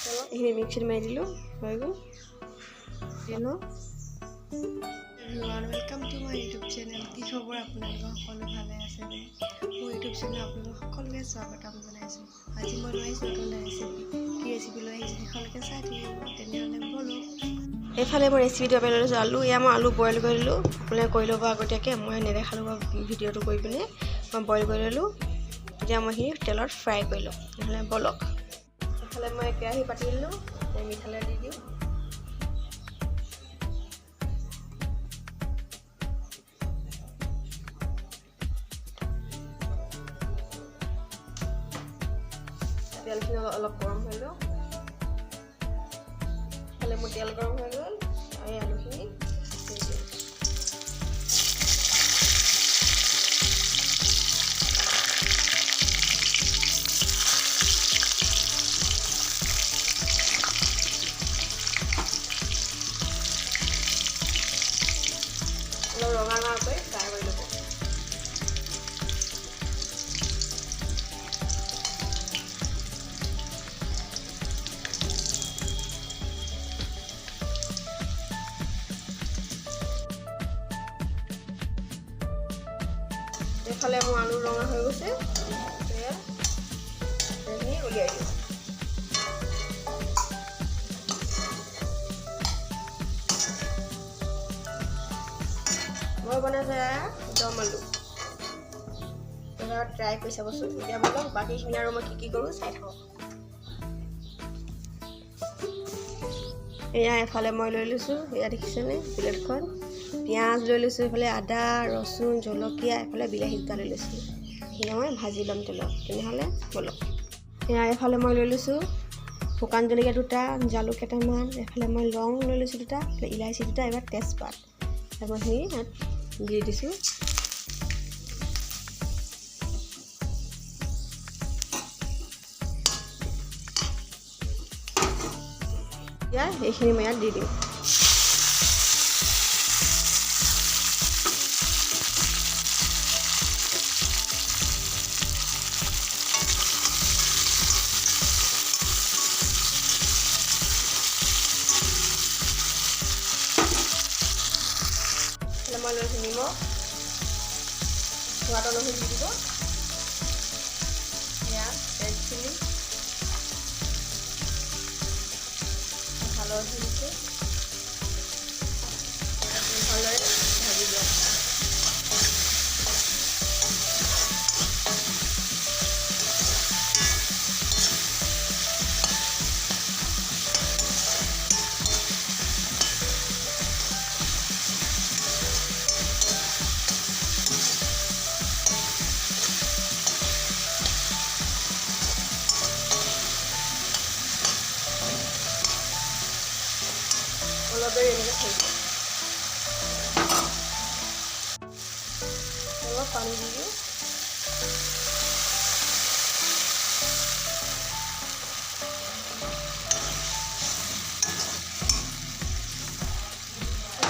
এইখিনি মিক্সিত মাৰি দিলোঁ, হৈ গ'ল। Welcome to my YouTube channel. কি খবৰ আপোনালোকৰ? সকলো ভালে আছেনে? মোৰ ইউটিউব চেনেল আপোনালোক সকলোকে স্বাগতম জনাইছোঁ। আজি মই লৈ আহিছোঁ নতুন ৰেচিপি। কি ৰেচিপি লৈ আহিছোঁ সেইখনকে চাই থাকিব। তেনেহ'লে ব'লো। এইফালে মই ৰেচিপিটো আপুনি লৈ লৈছোঁ আলু। এয়া মই আলু বইল কৰি ল'লোঁ। আপোনালোকে কৰি ল'ব আগতীয়াকৈ। মই নেদেখালোঁ ভিডিঅ'টো কৰি পিনে মই বইল কৰি ল'লোঁ। এতিয়া মই সেইখিনি তেলত ফ্ৰাই কৰি লওঁ। নহ'লে বলক। এইফালে মই কেৰাহী পাতি দিলোঁ, মিঠাতেল দি দিওঁ। তেলখিনি অলপ গৰম হৈ লওঁ। এইফালে মোৰ তেল গৰম হৈ গ'ল আৰু এই আলুখিনি দি দিওঁ। অলপ ৰঙা ৰঙাকৈ ফ্ৰাই কৰি ল'ব। এইফালে মোৰ আলু ৰঙা হৈ গৈছে, এইখিনি উলিয়াই দিওঁ। মই বনাইছোঁ দম আলু। ট্ৰাই কৰি চাবচোন। এতিয়া বলক বাকীখিনি আৰু মই কি কৰোঁ চাই থাকক। এয়া এফালে মই লৈ লৈছোঁ, এয়া দেখিছেনে প্লেটখন। পিঁয়াজ লৈ লৈছোঁ, এইফালে আদা, ৰচুন, জলকীয়া, এইফালে বিলাহী দুটা লৈ লৈছোঁ। সেইখিনি মই ভাজি ল'ম তেলত। তেনেহ'লে বলক। এয়া এফালে মই লৈ লৈছোঁ শুকান জলকীয়া দুটা, জালুক কেইটামান, এফালে মই লং লৈ লৈছোঁ দুটা, এইফালে ইলাচি দুটা, এবাৰ তেজপাত। মই সেইখিনি তাত দি দিছোঁ। এতিয়া এইখিনি মই ইয়াত দি দিওঁ। মই লৈছোঁ নিমখ, সোৱাদ অনুসৰি দি দিব। এয়া ৰেড চিলি, হালধি দিছোঁ। ভালদৰে ভাজি দিয়ক। অলপ দেৰি এনেকৈ থৈ দিওঁ। অলপ পানী দি দিওঁ।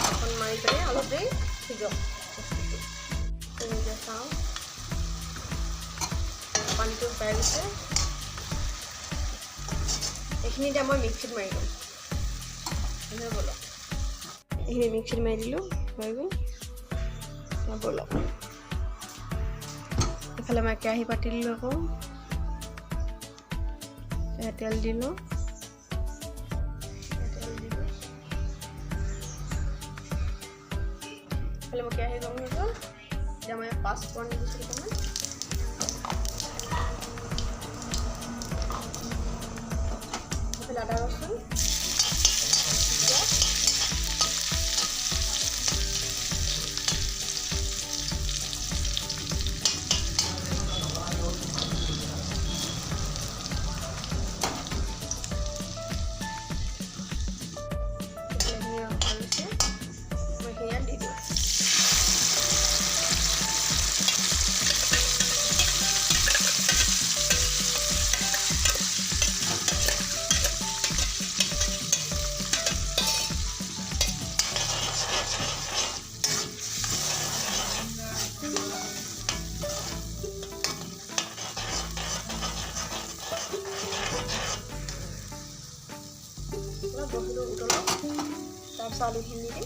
ঢাকন মাৰি পেলাই অলপ দেৰি সিজক। তেনেকৈ চাওঁ পানীটো শুকাই গৈছে। এইখিনি এতিয়া মই মিক্সিত মাৰি দিওঁ। বলক, এইখিনি মিক্সিত মাৰি দিলোঁ, হৈ গ'ল। বলক। এইফালে মই কেৰাহী পাতি দিলোঁ আকৌ, তেল দিলোঁ। এইফালে মই কেৰাহী গৰম হৈ গ'ল। এতিয়া মই পাঁচফোৰণ দিছোঁ কেইটামান। এইফালে আদা ৰচুন, অলপ বস্তুটো উতলক, তাৰপিছত আলুখিনি দিম।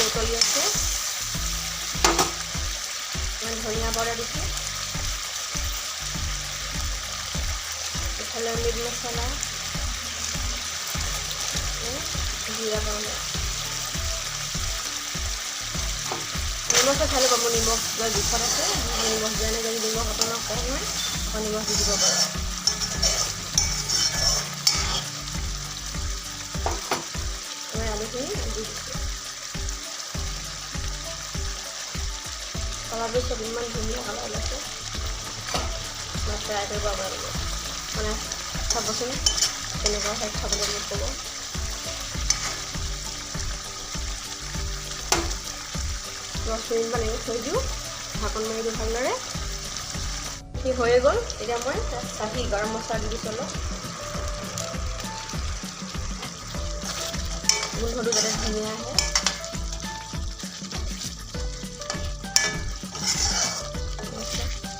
উতলি আছে, ধনিয়া পাউডাৰ দিছোঁ, ইফালে মিট মছলা, জিৰা পাউডাৰ, নিমখটো খাই ল'ব। মোৰ নিমখ জোখত আছে, নিমখ দিয়া নাই। যদি নিমখ আপোনাৰ কম হয় আকৌ নিমখ দি দিব পাৰে। মই আলুখিনি দি দিছোঁ। কালাৰটো চব ইমান ধুনীয়া কালাৰ ওলাইছে। মই ট্ৰাই কৰিব আপোনালোকে, মানে চাবচোন কেনেকুৱা হয়, খাবলৈ মোক ক'ব। 10 মিনিটমান এনেকৈ থৈ দিওঁ, ঢাকন মাৰি দিওঁ ভালদৰে। সি হৈয়ে গ'ল। এতিয়া মই চাহি গৰম মছলা দি দিছোঁ অলপ, গোন্ধটো যাতে ধুনীয়া আহে।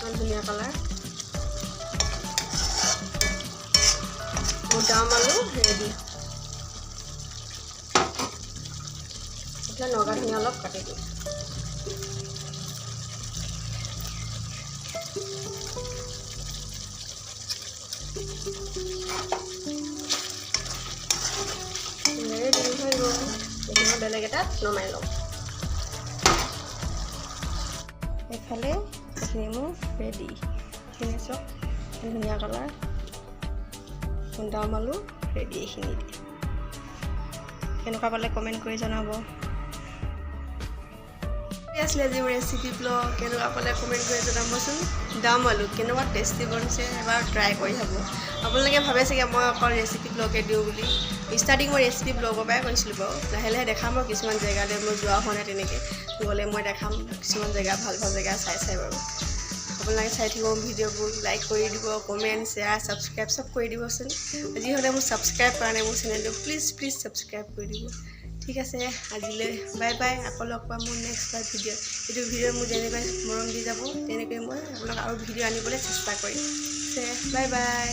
ইমান ধুনীয়া কালাৰ। মোৰ দাম আলু ৰেডি। এতিয়া নগা ধনিয়া অলপ কাটি দিওঁ। বেলেগ এটাত নমাই লওঁ। এইফালে এইখিনি মোৰ ৰেডি। এইখিনি চাওক ধুনীয়া কালাৰ। দাম আলু ৰেডি। এইখিনি কেনেকুৱা পালে কমেণ্ট কৰি জনাব। আছিলে আজি মোৰ ৰেচিপি ব্লগ, কেনেকুৱা পালে কমেণ্ট কৰি জনাবচোন। দাম আলু কেনেকুৱা টেষ্টি বনিছে, এবাৰ ট্ৰাই কৰি চাব। আপোনালোকে ভাবে চাগে মই অকল ৰেচিপি ব্লগে দিওঁ বুলি। ষ্টাৰ্টিং মই ৰেচিপি ব্লগৰ পৰাই কৰিছিলোঁ বাৰু। লাহে লাহে দেখাম আৰু কিছুমান জেগালৈ মই যোৱা হোৱা নাই, তেনেকৈ গ'লে মই দেখাম কিছুমান জেগা, ভাল ভাল জেগা চাই বাৰু। আপোনালোকে চাই থাকিব ভিডিঅ'বোৰ, লাইক কৰি দিব, কমেণ্ট, শ্বেয়াৰ, ছাবস্ক্ৰাইব চব কৰি দিবচোন। যিহঁতে মোৰ ছাবস্ক্ৰাইব কৰা নাই মোৰ চেনেলটো, প্লিজ ছাবস্ক্ৰাইব কৰি দিব। ঠিক আছে, আজিলৈ বাই বাই। আকৌ লগ পাম মোৰ নেক্সট ভিডিঅ'। এইটো ভিডিঅ' মোক যেনেকৈ মৰম দি যাব, তেনেকৈ মই আপোনাক আৰু ভিডিঅ' আনিবলৈ চেষ্টা কৰিম। Bye bye.